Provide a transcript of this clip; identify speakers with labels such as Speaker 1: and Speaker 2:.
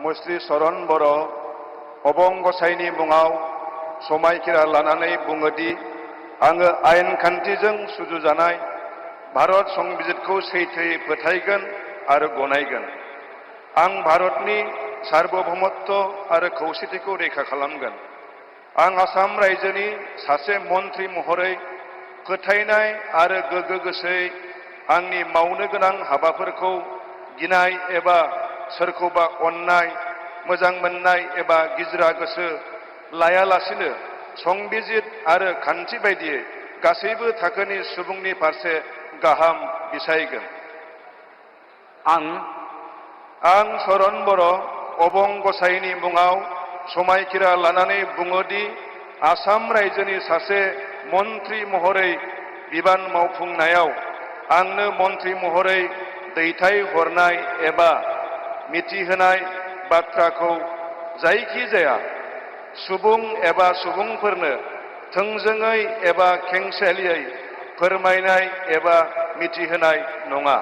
Speaker 1: मुस्रि चरण बर' अबं गसाइनि मुङाव समायखिरा लानानै बुङोदि आङो आयेन खान्थिजों सुजुजानाय भारत संबिजितखौ सैथोयै फोथायगोन आरो गनायगोन। आं भारतनि सार्वभौमत्व आरो खौसेथिखौ रैखा खालामगोन। आं आसाम रायजोनि सासे मन्थ्रि महरै फोथायनाय आरो गोगो गोसोयै आंनि मावनो गोनां हाबाफोरखौ गिनाय एबा सोरखौबा अननाय, मोजां मोननाय एबा गिज्रा गोसो लायालासिनो संबिजित आरो खान्थि बायदियै गासैबो थाखोनि सुबुंनि फारसे गाहाम बिसायगोन। आं चरण बर' अबं गसाइनि मुङाव समायखिरा लानानै बुङोदि आसाम रायजोनि सासे मन्थ्रि महरै बिबान मावफुंनायाव आंनो मन्थ्रि महरै दैथायहरनाय एबा मिथिहोनाय बाथ्राखौ जायखिजाया सुबुं एबा सुबुंफोरनो थोंजोङै एबा खेंसालियायै फोरमायनाय एबा मिथिहोनाय नङा।